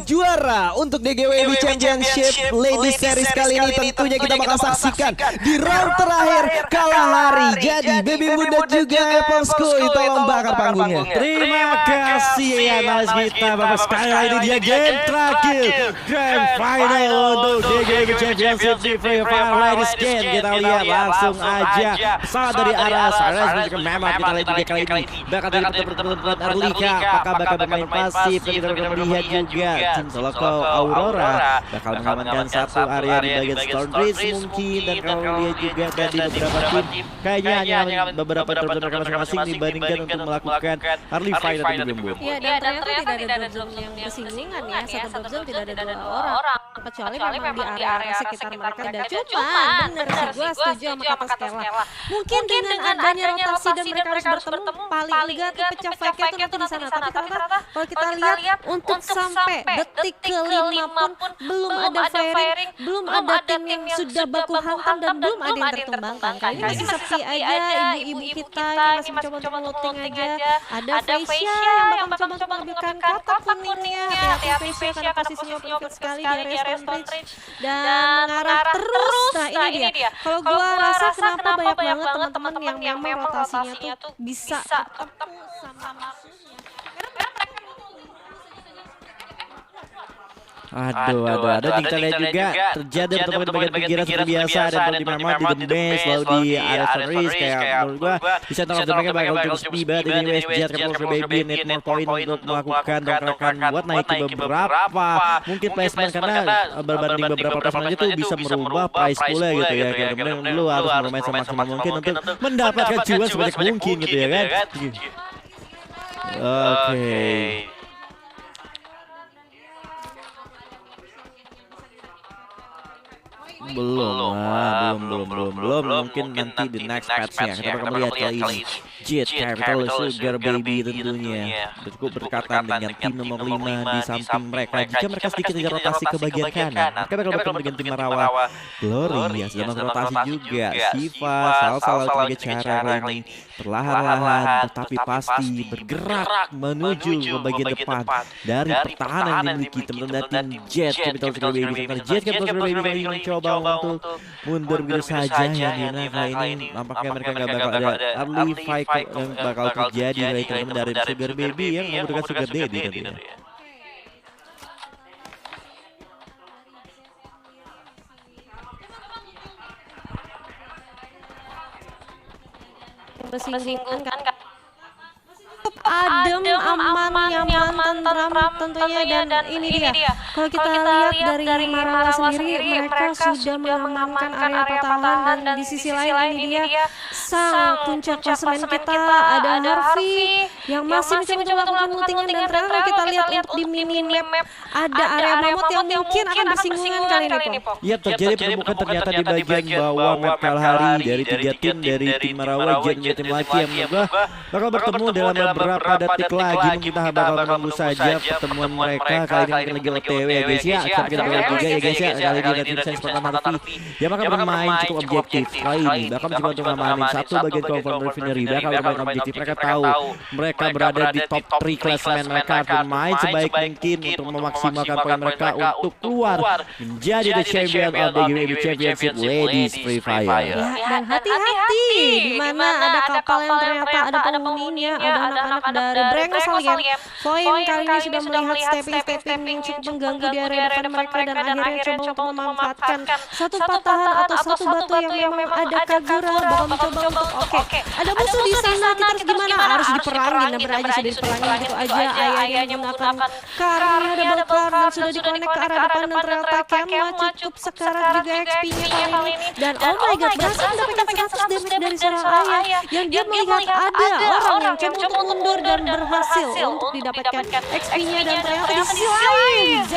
Juara untuk DGWB Championship Ladies Series kali ini tentunya kita bakal saksikan di round terakhir kalah hari. Jadi Baby Bunda juga Eposkoy tolong bakar panggungnya. Terima kasih ya analis kita Bapak sekali lagi dia game terakhir Grand Final untuk DGWB Championship di Free Fire Ladies Game. Kita lihat langsung aja pesawat dari arah Saras juga memang kita lihat juga kali ini bakal dari pertempuran Arlika apakah bakal bermain pasif. Kita bakal melihat juga tim Soloco Aurora bakal mengamankan satu area di bagian Storm Breeze mungkin, dan kalau lihat juga tadi beberapa tim kayaknya hanya beberapa terbentuk mereka masing-masing dibandingkan untuk melakukan early fight atau Bimbo. Iya, dan ternyata tidak ada drop zone yang bersinggungan ya, satu drop zone tidak ada dua orang kecuali memang di area sekitar mereka ada. Cuma bener sih, gue setuju sama kata Stella, mungkin dengan adanya rotasi dan mereka harus bertemu paling enggak tipe pecah fake itu nanti di sana, tapi ternyata kalau kita lihat untuk sampai detik ke-5 pun belum ada firing, belum ada tim yang sudah baku hantam dan belum ada yang tertumbangkan. Kayaknya masih sepi aja, ibu-ibu kita yang masih mencoba untuk looting aja. Ada Faisya yang bakal mencoba mengambilkan kotak kuningnya. Hati-hati Faisya karena posisinya penting sekali di area Stone Bridge dan mengarah terus. Nah ini dia, kalau gua rasa kenapa banyak banget teman-teman yang memang rotasinya tuh bisa ketemu sama musuhnya. Aduh, ada kita lihat juga terjadi pertemuan di bagian pinggiran seperti biasa, ada di memang di The Base, lalu di area Sunrise kayak menurut gua bisa tolong mereka bakal cukup tiba di USJ Triple Baby net more point untuk melakukan dongkrakan buat naik ke beberapa mungkin placement karena berbanding beberapa placement aja tuh bisa merubah price pool-nya gitu ya. Kemudian lu harus bermain semaksimal mungkin untuk mendapatkan cuan sebanyak mungkin gitu ya kan. Oke. Belum mungkin nanti di next patch-nya kita bakal melihat kali ini Jet Capital Sugar Baby tentunya cukup berdekatan dengan tim nomor 5 di samping mereka. Jika mereka sedikit saja rotasi ke bagian kanan, mereka bakal bertemu dengan tim Marawa Glory ya, sedang rotasi juga Siva, salah sebagai cara ini perlahan-lahan tetapi pasti bergerak menuju ke bagian depan dari pertahanan yang dimiliki teman-teman tim Jet Capital Sugar Baby. Jet Capital Sugar Baby kali ini mencoba untuk mundur begitu saja ya, Nina. Kali ini nampaknya mereka nggak bakal ada early fight yang bakal terjadi dari teman dari Sugar Baby yang membutuhkan Sugar Daddy tentunya. Bersinggungan kan adem, aman, nyaman, tentram tentunya, dan ini dia. Kalau kita lihat dari Marawa sendiri, mereka sudah mengamankan area pertahanan, dan di sisi lain ini dia sang puncak klasemen kita ada Harvey yang masih mencoba melakukan lootingan, dan ternyata kita lihat untuk di minimap ada area mamut yang mungkin akan bersinggungan kali ini, Po. Iya, terjadi penemukan ternyata di bagian bawah map Kalahari dari 3 tim dari tim Marawa, Jet dan tim lagi yang bakal bertemu dalam beberapa detik lagi. Kita bakal menunggu saja pertemuan mereka. Kali ini mungkin lagi OTW ya guys ya. Kita bakal juga ya guys ya. Kali ini tim Sense pertama Harvey dia bakal bermain cukup objektif. Kali ini bakal mencoba untuk ngamanin satu bagian confirm refinery. Bakal bermain objektif. Mereka tahu mereka berada di top 3 klasemen. Mereka bermain sebaik mungkin untuk memaksimalkan poin mereka untuk keluar menjadi the champion of the DGWB Championship Ladies Free Fire. Dan hati-hati di mana ada kapal yang ternyata ada penghuninya, ada anak-anak dari Brengos Alien. Poin kali ini sudah melihat stepping yang cukup mengganggu di area depan mereka, dan akhirnya coba untuk memanfaatkan satu patahan atau satu batu yang memang ada Kagura bakal mencoba untuk ada musuh di sana, kita harus gimana? Harus diperangin, dan beraja sudah diperangin gitu aja. Ayahnya menggunakan karena double car dan sudah dikonek ke arah depan, dan ternyata Kemma cukup sekarat juga XP-nya kali ini, dan oh my god, berhasil mendapatkan 100 damage dari seorang ayah yang dia melihat ada orang yang coba untuk mundur dan berhasil untuk didapatkan XP-nya, dan ternyata di sisi lain Z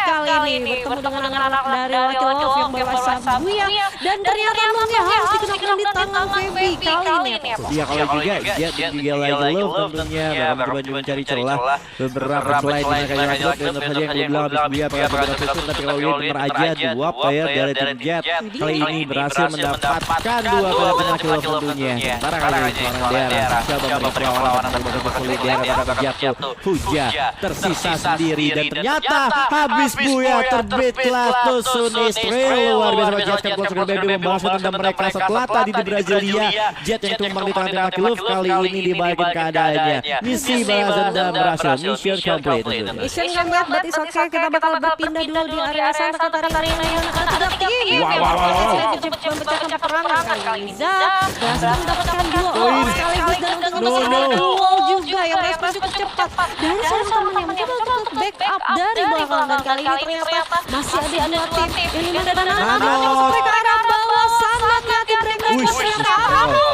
kali kali ini bertemu dengan anak-anak dari Lucky Love yang bawa Sabuya dan ternyata Nungnya harus dikenakan di tangan Feby kali ini. Iya kalau juga Jet dan juga Lucky Love tentunya bakal coba mencari celah beberapa slide dengan kayak Jet dan saja yang bilang habis dia pakai beberapa fitur, tapi kalau ini benar aja dua player dari tim Jet kali ini berhasil mendapatkan dua kali Lucky Love tentunya. Sementara kali ini seorang daerah coba memberi perlawanan dan beberapa sulit daerah bakal jatuh. Huja tersisa sendiri dan ternyata habis Buya terbit Klatus Sunisril. Luar biasa Jet kan Ghost Baby membalas tentang mereka setelah tadi di Brasilia. Jet yang tumbang di tangan Lucky Love kali ini dibalikin keadaannya. Misi balas dendam berhasil, mission complete tentunya. Mission complete, but it's okay. Kita bakal berpindah dulu di area sana ke tarik yang ada tim. Memecahkan peperangan kali ini. Berhasil mendapatkan 2 orang sekaligus dan untuk mendapatkan wall juga yang respon cukup cepat dari seorang teman yang mencoba untuk backup dari belakang, dan kali ini ternyata masih ada 2 tim yang dimana mereka arah bawah sangat hati mereka ternyata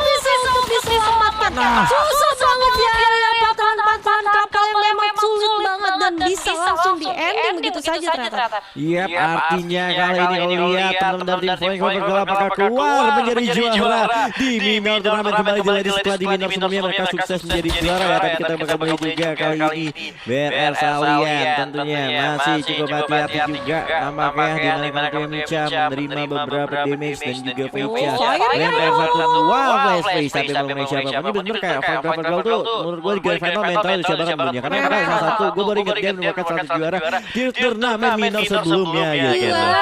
bisa untuk diselamatkan. Susah banget di area patahan kapal yang memang sulit banget dan bisa langsung di ending begitu saja ternyata. Yap, artinya kali ini kalau lihat teman-teman tim Flying Clover Girl apakah keluar menjadi juara di minor turnamen kembali jadi setelah di minor sebelumnya mereka sukses menjadi juara ya, tapi kita bakal melihat juga kali ini BRR Salian tentunya masih cukup hati-hati juga nampaknya di mana kali Micha menerima beberapa damage dan juga Fecha lempar satu flash face tapi mengenai siapa pun ini bener kayak Flying Clover Girl tuh menurut gue di grand final mental udah siapa kan punya karena mereka salah satu gue baru ingat dia menemukan satu juara di turnamen minor sebelumnya gitu kan.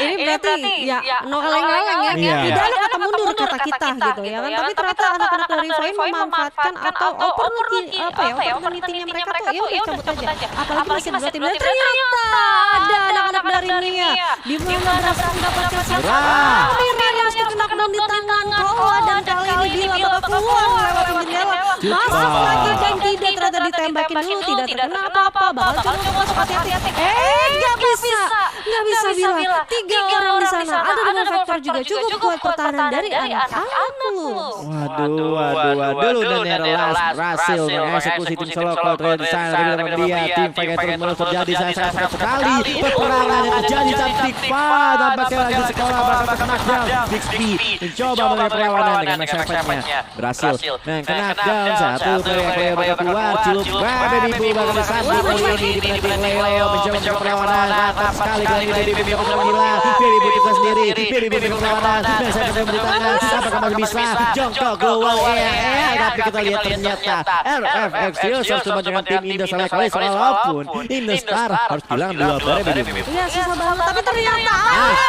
Ini berarti ya no kaleng-kaleng ya. Tidak ada kata mundur kata kita gitu ya kan. Tapi ternyata anak-anak dari Vine memanfaatkan atau opportunity-nya mereka tuh ya udah cabut aja. Apalagi masih berarti ternyata ada anak-anak dari Nia di mana berhasil mendapatkan satu yang harus dikenakan di tangan Kowa, dan kali ini dia bakal keluar lewat jendela. Masuk lagi dan tidak ternyata ditembakin dulu, tidak terkena apa-apa. Bakal coba masuk hati-hati. Nggak bisa bilang 3 orang di sana. Ada dengan faktor juga cukup kuat pertahanan dari anak-anak Mulus. Waduh dan Nerlas berhasil mengeksekusi tim solo Cloud Rail di sana, tapi dengan dia tim Fighter Mulus terjadi sangat sekali peperangan yang terjadi cantik tampaknya lagi sekolah bakal knockdown. Bixby mencoba melakukan perlawanan dengan masyarakat-nya berhasil knockdown satu player bakal keluar cilup Baby Boo bakal disambut kali ini di penalti Leo mencoba perlawanan mantap sekali kali ini Baby Boo bakal gila Baby Boo kita sendiri Baby Boo bakal perlawanan dan saya ketemu di tangan apakah masih bisa jongkok keluar tapi kita lihat ternyata RF Exterior harus coba dengan tim Indo sama kali walaupun Indostar harus bilang 2 player Baby Boo. Iya susah banget tapi ternyata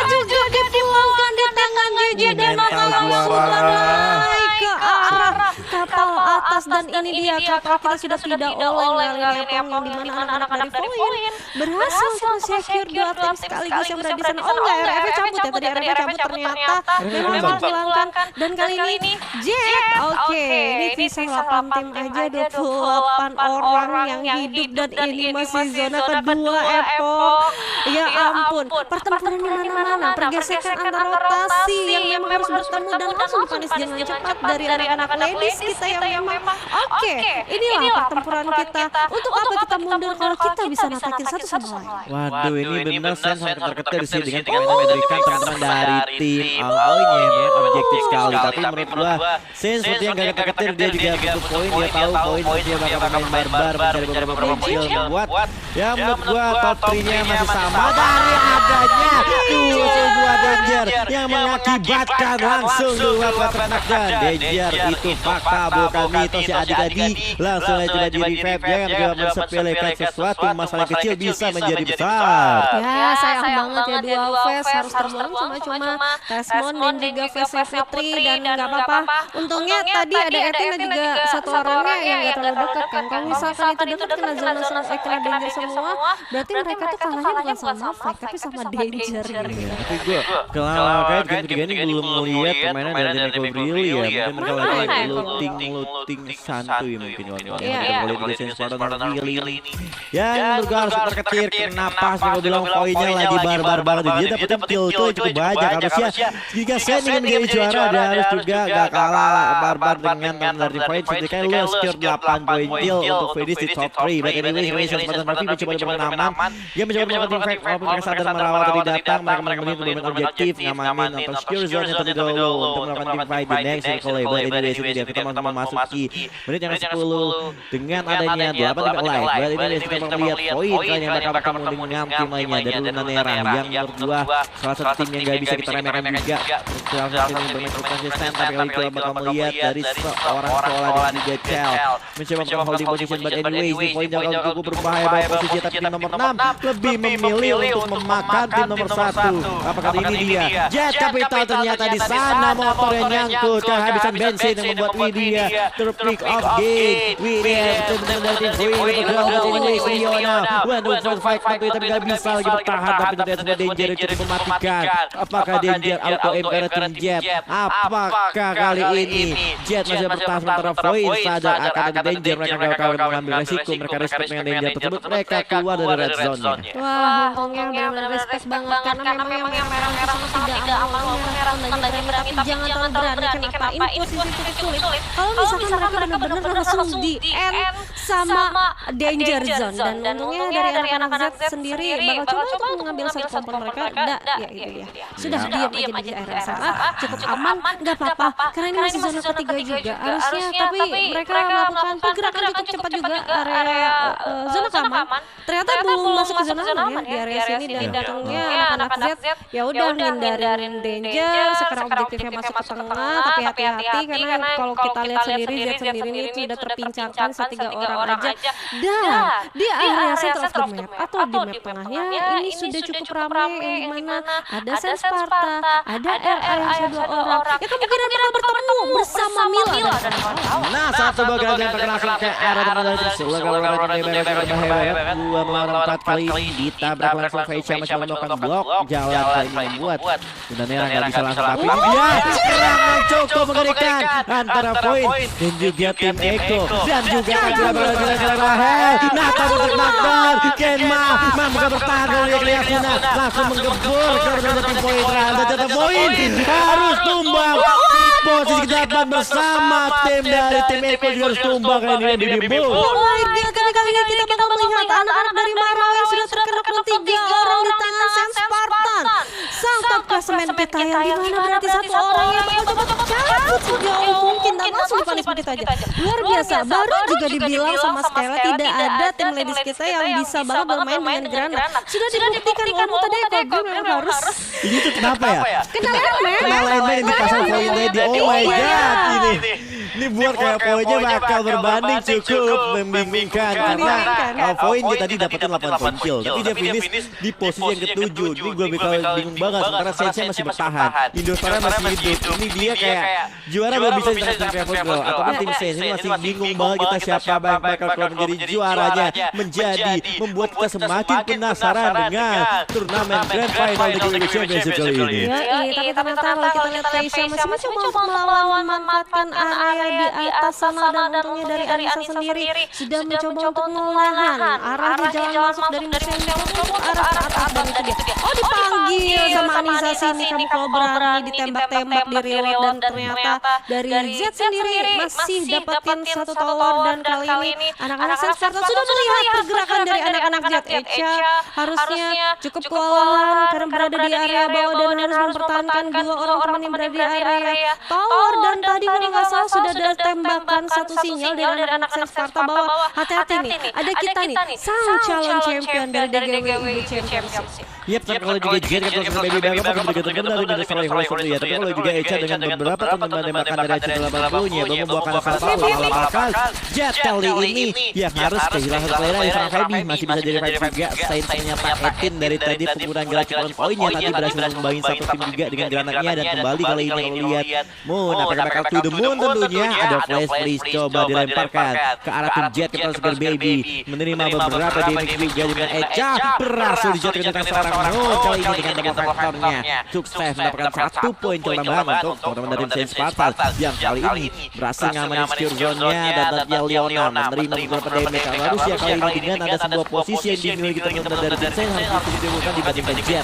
juga dipulangkan di tangan JJ dan langsung naik ke arah kapal atas, dan ini dia kapal kita sudah tidak oleng yang dimana anak-anak dari Voin berhasil untuk secure 2 tim sekaligus yang berada di sana. Oh enggak, RF cabut ya tadi, RF cabut ternyata memang dipulangkan, dan kali ini Jet ini bisa 8 tim aja 28 orang yang hidup, dan ini masih zona kedua Epok. Ya ampun, pertempuran di mana-mana, pergesekan antar rotasi yang memang harus bertemu dan langsung dipanis dengan cepat dari anak-anak ladies kita yang memang inilah pertempuran kita. Untuk apa kita mundur kalau kita bisa natakin satu sama lain? Waduh, ini benar Sen sangat terketir sih dengan memberikan teman-teman dari tim Alloy-nya yang objektif sekali, tapi menurut gua Sen seperti yang gak terketir, dia juga butuh poin, dia tahu poin dia bakal main barbar mencari beberapa potensial membuat ya menurut gua top 3-nya masih sama dari adanya sebuah danger yang mengakibatkan langsung 2 peternak dan danger itu fakta bukan mitos ya adik-adik. Langsung aja di revive, jangan juga mensepelekan sesuatu masalah kecil bisa menjadi besar. Ya sayang banget ya dual face harus terbuang cuma-cuma Tesmon dan juga face Fitri, dan nggak apa-apa. Untungnya tadi ada Etin dan juga satu orangnya yang nggak terlalu dekat kan. Kalau misalkan itu dekat kena zona kena danger semua, berarti mereka tuh kalahnya bukan sama Fake tapi sama danger gitu. Tapi gue kalau kayak game ketiga ini belum melihat permainan dari Nico Brilli ya. Mungkin kalau lagi looting santuy mungkin kawan-kawan. Boleh dilihat suara Willy ini. Ya menurut gue harus terketir, kenapa sih gue bilang poinnya lagi barbar banget. Dia dapetin kill tuh cukup banyak harusnya. Jika Sen ingin menjadi juara dia harus juga gak kalah barbar dengan teman dari Void. Ketika lu secure 8 poin kill untuk finish di top 3. But anyway, kesempatan Murphy mencoba dengan aman. Dia mencoba melakukan impact walaupun mereka sadar merawat tadi datang. Mereka mengambil domain objektif, ngamanin atau secure zone yang terlebih dahulu untuk melakukan team fight di next circle. But anyway, dia kita mau memasuki menit yang ke-10 dengan adanya 8 tim live. But anyway, kita mau melihat poin kalian yang bakal bertemu dengan tim lainnya dari Luna Nera yang menurut gua salah satu tim yang gak bisa kita remehkan juga. Salah satu tim yang bermain cukup konsisten, tapi kali kita bakal melihat dari seorang sekolah dan juga Chel mencoba untuk holding position. But anyways, di poin yang cukup berbahaya bagi posisi, tapi tim nomor 6 lebih memilih untuk memakan tim nomor 1. Apakah ini dia? Jet Capital ternyata di sana motor yang nyangkut, kehabisan bensin yang membuat Widya terpick off game. Widya benar-benar dari tim Void untuk anyways Leona. One fight tapi gak bisa lagi bertahan, tapi ternyata Danger yang cukup mematikan. Apakah Danger auto aim karena tim Jet? Apakah kali ini Jet masih bertahan sementara Void sadar akan ada Danger? Mereka gak akan mengambil resiko, mereka respect dengan Danger tersebut, mereka keluar dari red zone-nya. Wah, untungnya benar-benar respect banget karena memang yang merah tidak aman merespon dan berani, tapi jangan terlalu berani. Kenapa? Ini posisi cukup sulit. Kalau misalkan mereka benar-benar langsung di end sama danger zone, dan untungnya dari anak-anak Z sendiri bakal coba untuk mengambil satu kompon mereka. Ya itu dia. Sudah diam aja di area sana, cukup aman, nggak apa-apa. Karena ini masih zona ketiga juga harusnya, tapi mereka melakukan pergerakan cukup cepat juga area zona aman. Ternyata belum masuk ke zona aman ya di area sini, dan untungnya anak-anak Z ya udah ngindarin danger. Sekarang objektifnya masuk ke tengah, tapi hati-hati karena kalau kita lihat sendiri Z sendiri ini sudah terpincangkan setiga orang aja. Dan di area center of the map atau di map tengahnya ini sudah cukup ramai, yang dimana ada Sen Sparta, ada RR yang sudah 2 orang. Ya kemungkinan bakal bertemu bersama Mila dan kawan-kawan. Nah, satu bagian yang terkenal ke arah teman dari Priscilla kalau orang ini berbahaya. 2 melawan 4 kali ditabrak langsung Faisha masih melakukan blok jalan kali ini membuat Luna Nera nggak bisa langsung, tapi dia serangan cukup mengerikan antara Void dan juga tim Eko dan juga Rahel. Nah, tahu untuk knockdown Kenma mampu bertahan dari Kriasuna langsung menggebur karena tim Void. Ternyata Void harus tumbang. Posisi ke-8 bersama tim dari tim Eko juga harus tumbang kali ini di Bimbo. Oh my god, kali ini kita bakal melihat anak-anak dari Marau yang sudah terkena 3 orang di tangan Sen Spartan. Sang top klasemen kita yang dimana berarti 1 orang yang bakal coba cabut sejauh mungkin dan langsung dipanis-panis aja. Luar biasa, baru juga dibilang sama Stella tidak ada tim ladies kita yang bisa banget bermain dengan Granat. Sudah dibuktikan oleh tadi Eko memang harus. Ini tuh kenapa ya? Kena Lemon yang dipasang Void Lady. Oh my god, ini buat kayak poinnya bakal berbanding cukup membingungkan karena Void dia tadi dapetin 8 poin kill, tapi dia finish di posisi yang ke-7. Ini gue bakal bingung banget sementara Sensei masih bertahan, Indostar masih hidup. Ini dia kayak juara belum bisa ditangkap kayak Void Girl ataupun tim Sensei ini masih bingung banget kita siapa yang bakal keluar menjadi juaranya, menjadi membuat kita semakin penasaran dengan turnamen Grand Final Liga Indonesia besok kali ini. Tapi ternyata kalau kita lihat Faisha masih mencoba untuk melawan memanfaatkan area di atas sana, dan untungnya dari Anissa sendiri sudah mencoba untuk melahan arahnya jalan masuk dari mesin untuk arah ke atas, dan itu dia. Oh, dipanggil sama Anissa sini, kamu kalau berani ditembak-tembak di reload, dan ternyata dari Z sendiri masih dapetin 1 tower, dan kali ini anak-anak Sen Spartan sudah melihat pergerakan dari anak-anak Z. Echa harusnya cukup kewalahan karena berada di area bawah dan harus mempertahankan 2 orang teman yang berada di area tower, dan tadi kalau nggak salah sudah ada tembakan 1 sinyal dari anak-anak Sen Sparta bahwa hati-hati nih, ada kita nih sang calon champion dari DGW Championship. Yap, tapi kalau juga Jet kan terus baby banget akan juga terkendali dari Destroy Horizon ya. Tapi kalau juga Echa dengan beberapa tembakan dari AC-80-nya belum membuahkan apa-apa malah Jet kali ini yang harus kehilangan player dari Frank Feby masih bisa jadi fight juga. Selain ternyata Etin dari tadi penggunaan gerak cepat poinnya tadi berhasil membangun satu tim juga dengan granatnya, dan kembali kali ini kalau lihat Moon apakah bakal to the moon tentunya tentunya ada flash freeze coba dilemparkan ke arah tim Jet kepada Sugar Baby, menerima beberapa damage juga dengan Echa, berhasil dijatuhkan dengan seorang Noon kali ini dengan double faktornya. Sukses mendapatkan 1 poin tambahan untuk teman-teman dari tim Spartan yang kali ini berhasil ngamanin secure zone-nya, dan nantinya Leona menerima beberapa damage. Harusnya kali ini dengan ada sebuah posisi yang dimiliki teman-teman dari tim Sen harus ditemukan dibandingkan Jet.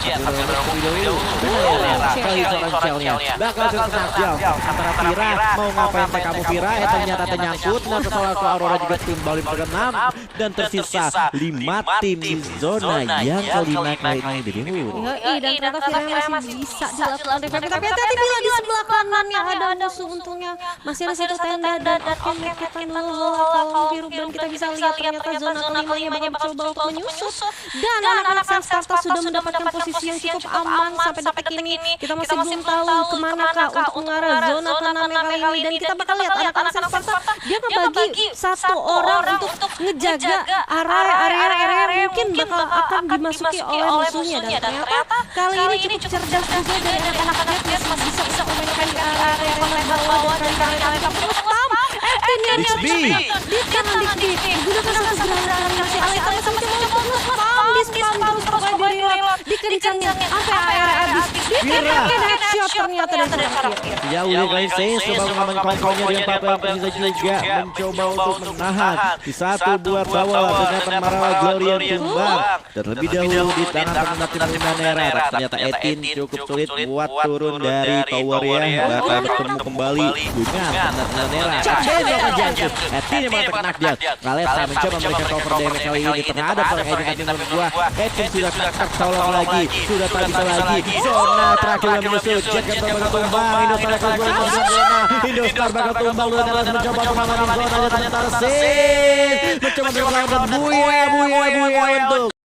Kali seorang Cell-nya bakal kena Cell antara Vira, mau ngapain kamu Vira, ternyata ternyangkut. Nah setelah ke Aurora juga kembali tergenam, dan tersisa 5 tim di zona yang kelima kali ini Bebim Wood. Dan ternyata Vira masih bisa dilakukan revive, tapi hati-hati bila di sebelah kanannya ada musuh. Untungnya masih ada satu tenda dan akhirnya kita nol biru, dan kita bisa lihat ternyata zona kelimanya bakal mencoba untuk menyusup, dan anak-anak Sparta sudah mendapatkan posisi yang cukup aman sampai detik ini. Kita masih belum tahu kemana kah untuk mengarah zona keenamnya kali ini, dan kita bakal lihat anak-anak Sparta dia ngebagi satu orang untuk ngejaga area mungkin bakal akan dimasuki oleh musuhnya, dan ternyata kali ini cukup cerdas juga dari anak-anak Jet, masih bisa memainkan di area bawah dan kali-kali perlu spam Dixby di tangan Dixby gunakan satu gerakan masih Alita masih mencoba untuk spam terus pokoknya di reload dikencangin sampai area habis dipakai headshot ternyata dan terakhir jauh dari kali Saints coba mengamankan kawan-kawannya dengan Papa yang tersisa juga mencoba untuk menahan di satu buah bawah, ternyata Marawa Glory yang tumbang terlebih dahulu di tangan pemenang tim Numenera. Ternyata Etin cukup sulit buat turun dari towernya, bakal bertemu kembali dengan pemenang Numenera. Bakal jangkut Etin yang bakal kena dia. Kalesa mencoba memberikan cover damage kali ini, terhadap orang Etin nanti menurut gua Etin sudah tertolong lagi, sudah tak bisa lagi. Zona terakhir yang menyusul Jet bakal tumbang, Indostar bakal tumbang zona, Indostar bakal tumbang dan harus mencoba mengamankan zona, dan ternyata Sin mencoba berlawan buaya untuk